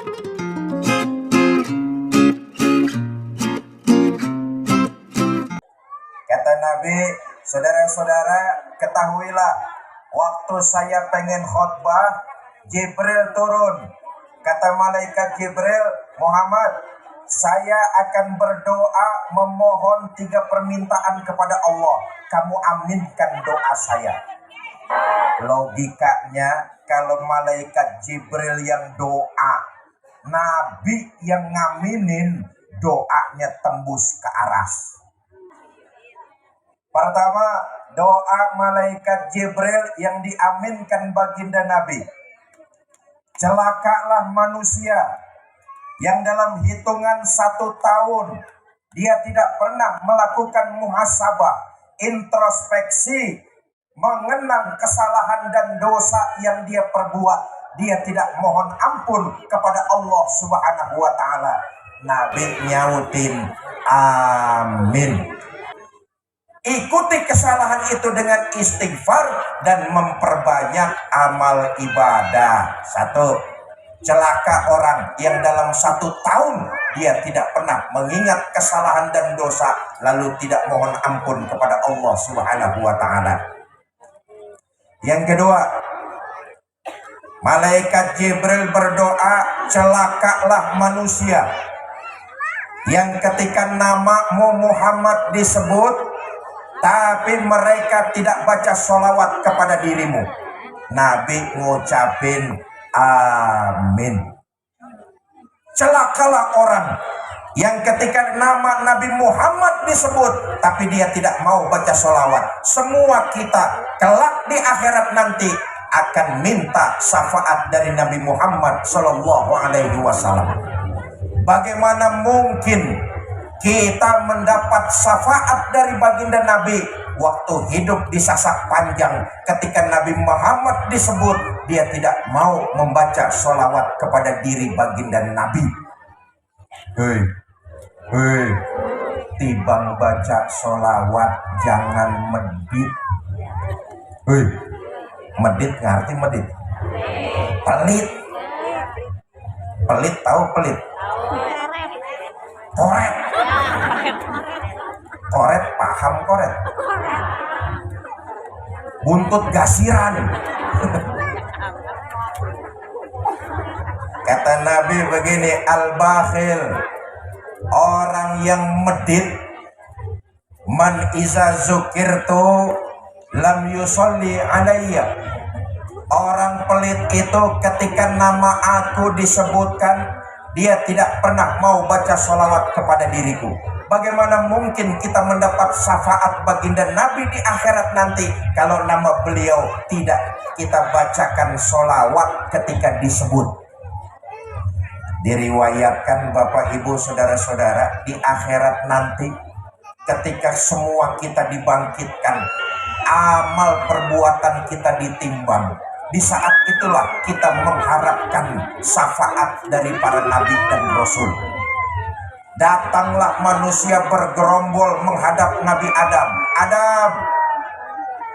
Kata Nabi, saudara-saudara, ketahuilah, waktu saya pengen khotbah, Jibril turun. Kata malaikat Jibril, Muhammad, saya akan berdoa memohon 3 permintaan kepada Allah. Kamu aminkan doa saya. Logikanya, kalau malaikat Jibril yang doa, Nabi yang ngaminin, doanya tembus ke aras. Pertama, doa malaikat Jibril yang diaminkan baginda Nabi. Celakalah manusia yang dalam hitungan 1 tahun dia tidak pernah melakukan muhasabah, introspeksi, mengenang kesalahan dan dosa yang dia perbuat. Dia tidak mohon ampun kepada Allah Subhanahu wa Ta'ala. Nabi nyautin, amin. Ikuti kesalahan itu dengan istighfar dan memperbanyak amal ibadah. 1. Celaka orang yang dalam 1 tahun dia tidak pernah mengingat kesalahan dan dosa, lalu tidak mohon ampun kepada Allah Subhanahu wa Ta'ala. Yang kedua, malaikat Jibril berdoa, celakalah manusia yang ketika namamu Muhammad disebut, tapi mereka tidak baca sholawat kepada dirimu. Nabi ngucapin amin. Celakalah orang yang ketika nama Nabi Muhammad disebut, tapi dia tidak mau baca sholawat. Semua kita kelak di akhirat nanti akan minta syafaat dari Nabi Muhammad Sallallahu Alaihi Wasallam. Bagaimana mungkin kita mendapat syafaat dari baginda Nabi waktu hidup disasak panjang, ketika Nabi Muhammad disebut dia tidak mau membaca sholawat kepada diri baginda Nabi. Hei, tibang baca sholawat jangan medit. Hei, medit ngerti medit? Pelit. Pelit tahu pelit? Koret. Koret paham koret. Buntut gasiran. Kata Nabi begini, al-bakhil, orang yang medit, man iza zukirtu lam yusolli alayya. Orang pelit itu ketika nama aku disebutkan, dia tidak pernah mau baca sholawat kepada diriku. Bagaimana mungkin kita mendapat syafaat baginda Nabi di akhirat nanti kalau nama beliau tidak kita bacakan sholawat ketika disebut? Diriwayatkan Bapak Ibu Saudara-saudara, di akhirat nanti ketika semua kita dibangkitkan, amal perbuatan kita ditimbang. Di saat itulah kita mengharapkan syafaat dari para nabi dan rasul. Datanglah manusia bergerombol menghadap Nabi Adam. Adam,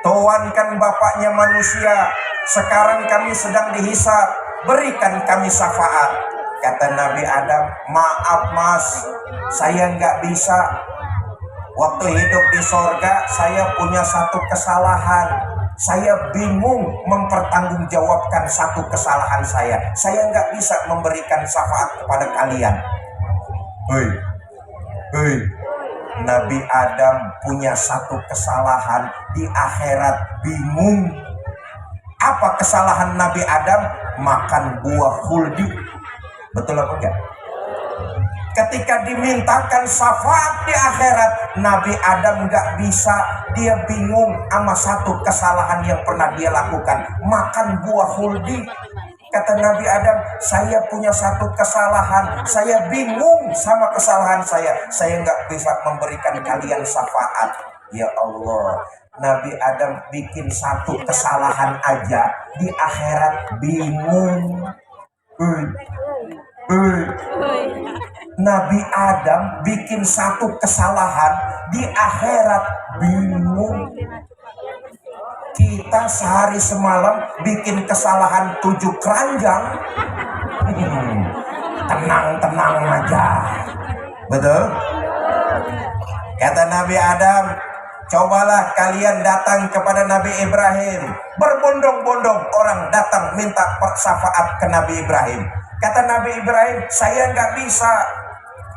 tuankan bapaknya manusia, sekarang kami sedang dihisab, berikan kami syafaat. Kata Nabi Adam, maaf mas, saya nggak bisa. Waktu hidup di sorga, saya punya 1 kesalahan. Saya bingung mempertanggungjawabkan 1 kesalahan saya. Saya nggak bisa memberikan syafaat kepada kalian. Hei, Nabi Adam punya 1 kesalahan, di akhirat bingung. Apa kesalahan Nabi Adam? Makan buah khuldi. Betul apa enggak? Ketika dimintakan syafaat di akhirat, Nabi Adam nggak bisa, dia bingung sama 1 kesalahan yang pernah dia lakukan, makan buah khuldi. Kata Nabi Adam, saya punya 1 kesalahan, saya bingung sama kesalahan saya nggak bisa memberikan kalian syafaat. Ya Allah, Nabi Adam bikin 1 kesalahan aja, di akhirat bingung. Nabi Adam bikin 1 kesalahan, di akhirat bingung. Kita sehari semalam bikin kesalahan 7 keranjang. tenang-tenang aja. Betul? Kata Nabi Adam, cobalah kalian datang kepada Nabi Ibrahim. Berbondong-bondong orang datang minta syafaat ke Nabi Ibrahim. Kata Nabi Ibrahim, saya nggak bisa.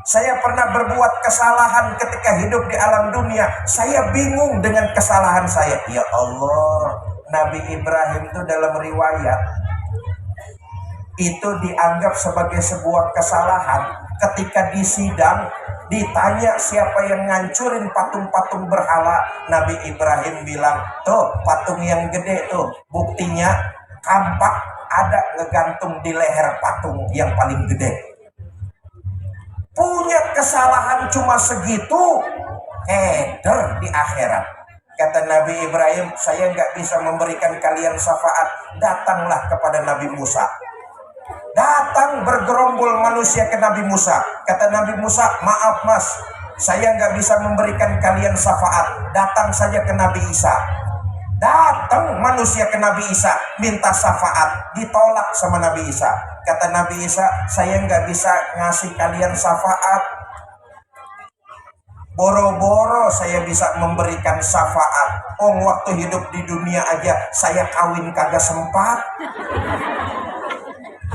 Saya pernah berbuat kesalahan ketika hidup di alam dunia. Saya bingung dengan kesalahan saya. Ya Allah, Nabi Ibrahim itu dalam riwayat itu dianggap sebagai sebuah kesalahan. Ketika di sidang ditanya siapa yang ngancurin patung-patung berhala, Nabi Ibrahim bilang, tuh patung yang gede tuh, buktinya kampak ada ngegantung di leher patung yang paling gede. Punya kesalahan cuma segitu, keder di akhirat. Kata Nabi Ibrahim, saya nggak bisa memberikan kalian syafaat. Datanglah kepada Nabi Musa. Datang bergerombol manusia ke Nabi Musa. Kata Nabi Musa, maaf mas, saya nggak bisa memberikan kalian syafaat. Datang saja ke Nabi Isa. Datang manusia ke Nabi Isa minta syafaat, ditolak sama Nabi Isa. Kata Nabi Isa, saya nggak bisa ngasih kalian syafaat. Boro-boro saya bisa memberikan syafaat. Oh, waktu hidup di dunia aja saya kawin kagak sempat.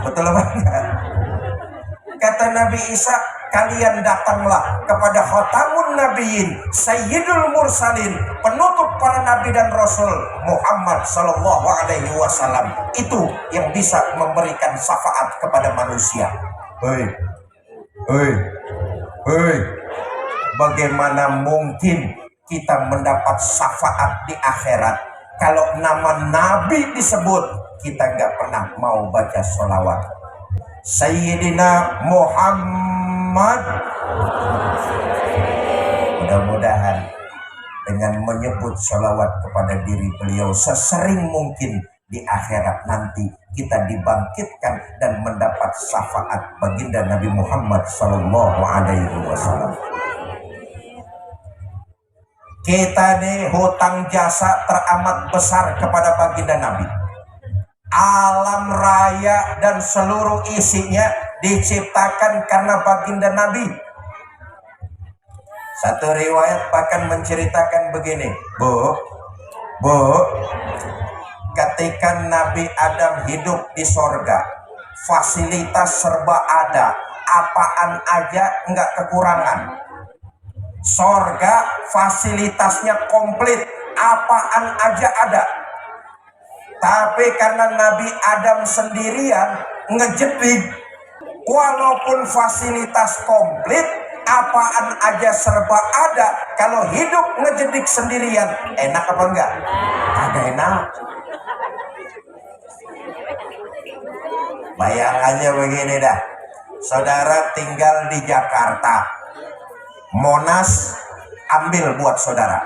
Betul banget. Kata Nabi Isa, kalian datanglah kepada Khatamun Nabiyyin, Sayyidul Mursalin, penutup para nabi dan rasul, Muhammad sallallahu alaihi wasallam. Itu yang bisa memberikan syafaat kepada manusia. Hei. Bagaimana mungkin kita mendapat syafaat di akhirat kalau nama nabi disebut kita nggak pernah mau baca sholawat? Sayyidina Muhammad. Mudah-mudahan dengan menyebut sholawat kepada diri beliau sesering mungkin di akhirat nanti kita dibangkitkan dan mendapat syafaat baginda Nabi Muhammad sallallahu alaihi wasallam. Kita nih hutang jasa teramat besar kepada baginda Nabi. Alam raya dan seluruh isinya diciptakan karena baginda Nabi. Satu riwayat bahkan menceritakan begini, Bu, ketika Nabi Adam hidup di sorga, fasilitas serba ada, apaan aja enggak kekurangan. Sorga fasilitasnya komplit, apaan aja ada. Tapi karena Nabi Adam sendirian ngejedik, walaupun fasilitas komplit, apaan aja serba ada, kalau hidup ngejedik sendirian, enak apa enggak? Kagak enak. Bayangannya begini dah, saudara tinggal di Jakarta, Monas ambil buat saudara,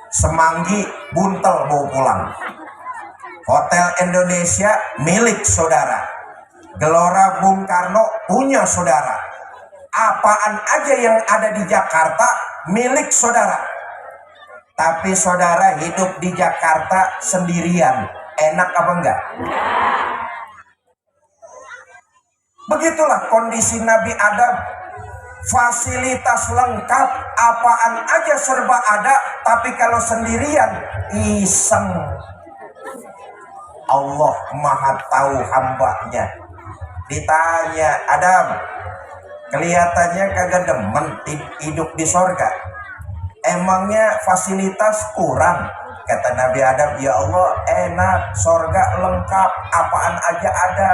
Semanggi buntel bawa pulang, Hotel Indonesia milik saudara, Gelora Bung Karno punya saudara, apaan aja yang ada di Jakarta milik saudara. Tapi saudara hidup di Jakarta sendirian, enak apa enggak? Begitulah kondisi Nabi Adam. Fasilitas lengkap, apaan aja serba ada, tapi kalau sendirian iseng. Allah Maha tahu hambanya. Ditanya, Adam, kelihatannya kagak demen hidup di sorga, emangnya fasilitas kurang? Kata Nabi Adam, ya Allah enak, sorga lengkap, apaan aja ada.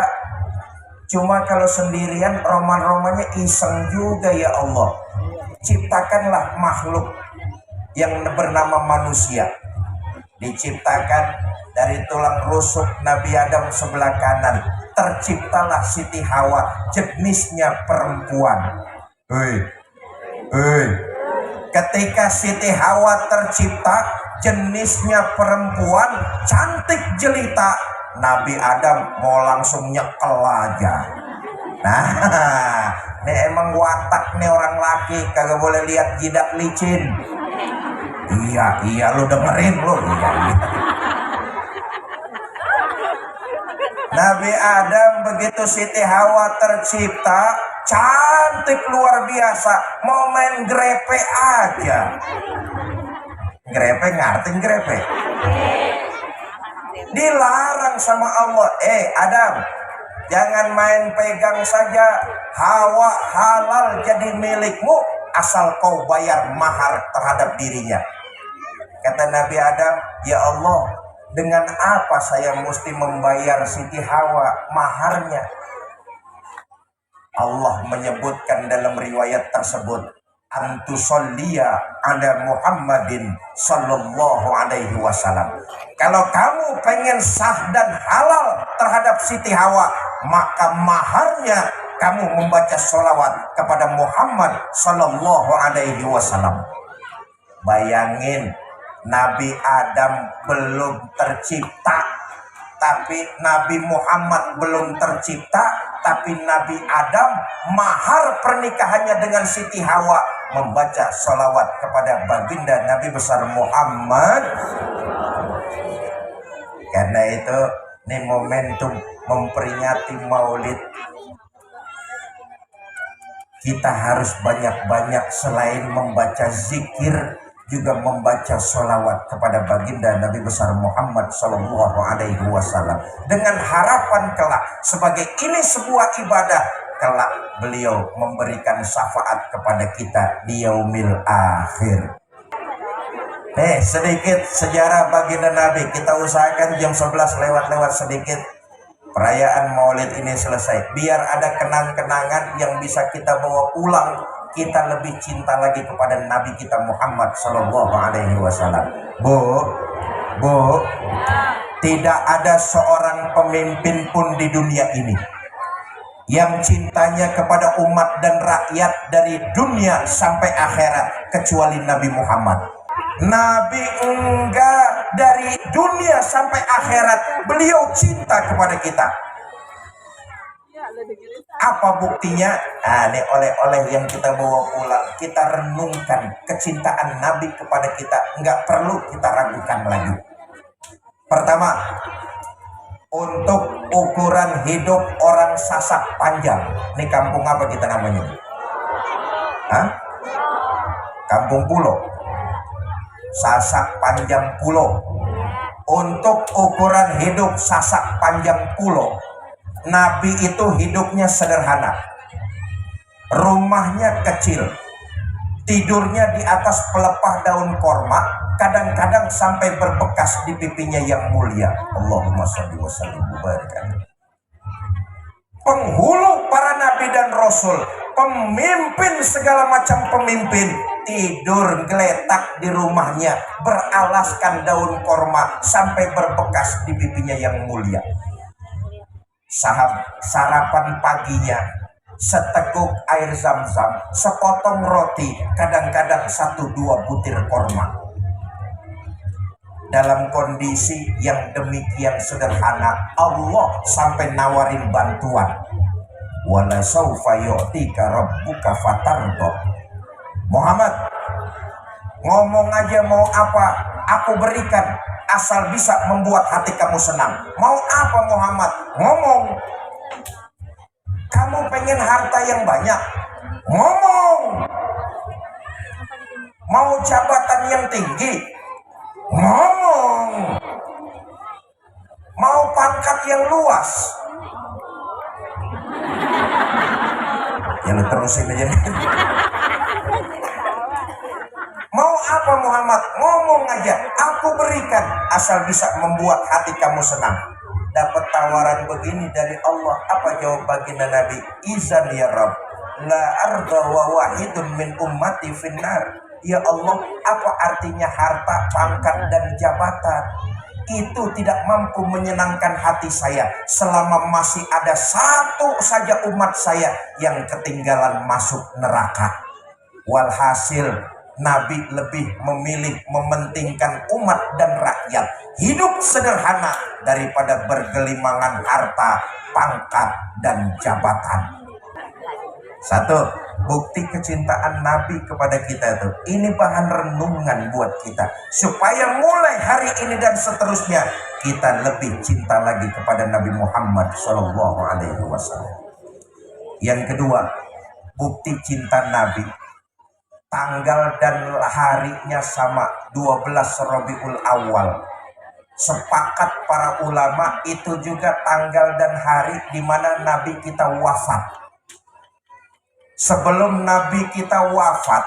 Cuma kalau sendirian roman-romannya iseng juga ya Allah. Ciptakanlah makhluk yang bernama manusia. Diciptakan dari tulang rusuk Nabi Adam sebelah kanan. Terciptalah Siti Hawa, jenisnya perempuan. Ketika Siti Hawa tercipta, jenisnya perempuan, cantik jelita, Nabi Adam mau langsung nyekel aja. Nah, ini emang watak nih orang laki, kagak boleh lihat jidat licin. Iya, lu dengerin lu. Iya. Nabi Adam begitu Siti Hawa tercipta, cantik luar biasa, mau main grepe aja. Grepe, ngerti grepe? Dilarang sama Allah, Adam, jangan main pegang saja, Hawa halal jadi milikmu asal kau bayar mahar terhadap dirinya. Kata Nabi Adam, ya Allah, dengan apa saya mesti membayar Siti Hawa maharnya? Allah menyebutkan dalam riwayat tersebut, antusolliya ala Muhammadin sallallahu alaihi wasallam. Kalau kamu pengen sah dan halal terhadap Siti Hawa, maka maharnya kamu membaca sholawat kepada Muhammad sallallahu alaihi wasallam. Bayangin, Nabi Adam belum tercipta, tapi Nabi Muhammad belum tercipta, tapi Nabi Adam mahar pernikahannya dengan Siti Hawa membaca sholawat kepada baginda Nabi besar Muhammad. Karena itu ini momentum memperingati Maulid, kita harus banyak-banyak selain membaca zikir juga membaca sholawat kepada baginda Nabi besar Muhammad Sallallahu Alaihi Wasallam dengan harapan kelak sebagai ini sebuah ibadah, kelak beliau memberikan syafaat kepada kita di yaumil akhir. Sedikit sejarah baginda Nabi, kita usahakan jam 11 lewat sedikit perayaan Maulid ini selesai, biar ada kenang-kenangan yang bisa kita bawa pulang. Kita lebih cinta lagi kepada Nabi kita Muhammad Sallallahu Alaihi Wasallam. Bu, tidak ada seorang pemimpin pun di dunia ini yang cintanya kepada umat dan rakyat dari dunia sampai akhirat kecuali Nabi Muhammad. Nabi enggak, dari dunia sampai akhirat beliau cinta kepada kita. Apa buktinya? Ini oleh-oleh yang kita bawa pulang. Kita renungkan kecintaan Nabi kepada kita, nggak perlu kita ragukan lagi. Pertama, untuk ukuran hidup orang Sasak Panjang. Ini kampung apa kita namanya? Kampung Pulo. Sasak Panjang Pulo. Untuk ukuran hidup Sasak Panjang Pulo, Nabi itu hidupnya sederhana, rumahnya kecil, tidurnya di atas pelepah daun korma, kadang-kadang sampai berbekas di pipinya yang mulia. Allahumma sholli wa sallim mubarak. Penghulu para nabi dan rasul, pemimpin segala macam pemimpin, tidur geletak di rumahnya beralaskan daun korma sampai berbekas di pipinya yang mulia. Sarapan paginya seteguk air zam-zam, sepotong roti, kadang-kadang 1-2 butir korma. Dalam kondisi yang demikian sederhana, Allah sampai nawarin bantuan. Wala saufa yu'tika rabbuka fatardo. Muhammad, ngomong aja mau apa, aku berikan, asal bisa membuat hati kamu senang. Mau apa Muhammad? Ngomong. Kamu pengen harta yang banyak? Ngomong. Mau jabatan yang tinggi? Ngomong. Mau pangkat yang luas? Ya lu terusin aja. Mau apa Muhammad? Ngomong aja, aku berikan, asal bisa membuat hati kamu senang. Dapat tawaran begini dari Allah, apa jawab baginda Nabi? Izan ya Rabb, la arda wa wahidun min ummati finnar. Ya Allah, apa artinya harta, pangkat, dan jabatan? Itu tidak mampu menyenangkan hati saya selama masih ada satu saja umat saya yang ketinggalan masuk neraka. Walhasil, Nabi lebih memilih mementingkan umat dan rakyat, hidup sederhana daripada bergelimangan harta, pangkat, dan jabatan. Satu, bukti kecintaan Nabi kepada kita itu. Ini bahan renungan buat kita. Supaya mulai hari ini dan seterusnya, kita lebih cinta lagi kepada Nabi Muhammad SAW. Yang kedua, bukti cinta Nabi. Tanggal dan harinya sama, 12 Rabiul Awal. Sepakat para ulama itu juga tanggal dan hari di mana Nabi kita wafat. Sebelum Nabi kita wafat,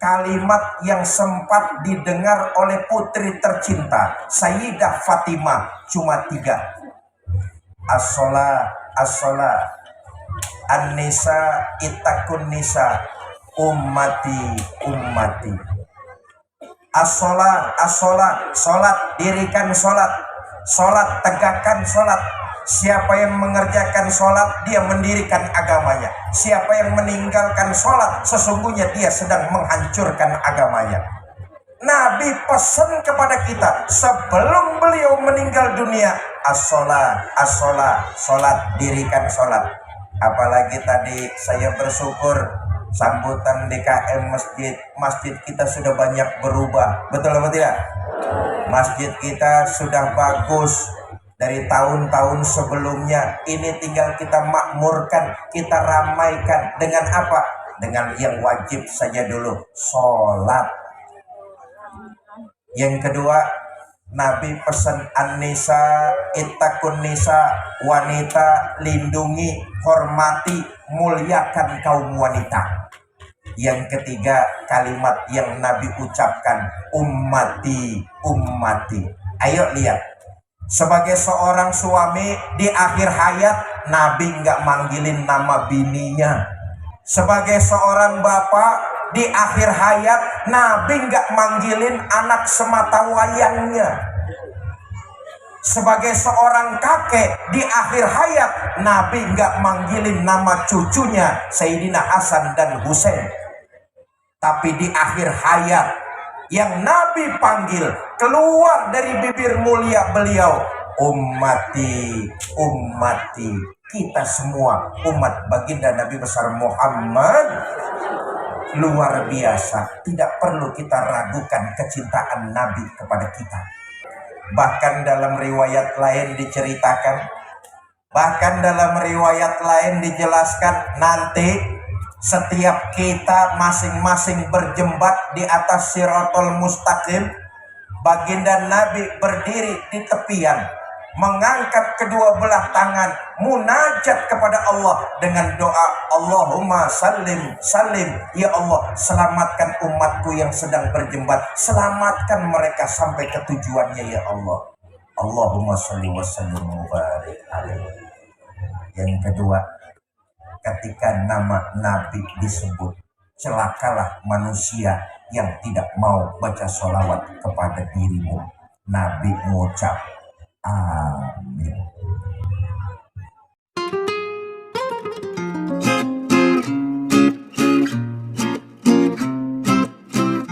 kalimat yang sempat didengar oleh putri tercinta Sayyidah Fatimah cuma 3. As-sholah, as-sholah, an-nisa, itakun nisa, ummati, ummati. As-sholah, as-sholah, sholat, dirikan sholat, sholat, tegakkan sholat. Siapa yang mengerjakan sholat, dia mendirikan agamanya. Siapa yang meninggalkan sholat, sesungguhnya dia sedang menghancurkan agamanya. Nabi pesan kepada kita sebelum beliau meninggal dunia, as-sholat, as-sholat, sholat, dirikan sholat. Apalagi tadi saya bersyukur sambutan DKM masjid kita sudah banyak berubah. Betul apa tidak? Masjid kita sudah bagus dari tahun-tahun sebelumnya. Ini tinggal kita makmurkan, kita ramaikan dengan apa? Dengan yang wajib saja dulu, sholat. Yang kedua, Nabi pesan an-nisa, ittaqun nisa, wanita lindungi, hormati, muliakan kaum wanita. Yang ketiga, kalimat yang Nabi ucapkan, ummati, ummati. Ayo lihat, sebagai seorang suami di akhir hayat, Nabi nggak manggilin nama bininya. Sebagai seorang bapak di akhir hayat, Nabi nggak manggilin anak semata wayangnya. Sebagai seorang kakek di akhir hayat, Nabi nggak manggilin nama cucunya Sayyidina Hasan dan Husain. Tapi di akhir hayat, yang Nabi panggil keluar dari bibir mulia beliau, ummati, ummati. Kita semua umat baginda Nabi besar Muhammad. Luar biasa, tidak perlu kita ragukan kecintaan Nabi kepada kita. Bahkan dalam riwayat lain diceritakan, bahkan dalam riwayat lain dijelaskan, nanti setiap kita masing-masing berjembat di atas Shirathul Mustaqim, baginda Nabi berdiri di tepian, mengangkat kedua belah tangan, munajat kepada Allah dengan doa, Allahumma sallim, sallim, ya Allah, selamatkan umatku yang sedang berjembat, selamatkan mereka sampai ke tujuannya ya Allah. Allahumma salli wa sallim wa barik alaihi. Yang kedua, ketika nama Nabi disebut, celakalah manusia yang tidak mau baca sholawat kepada dirimu. Nabi mengucap amin.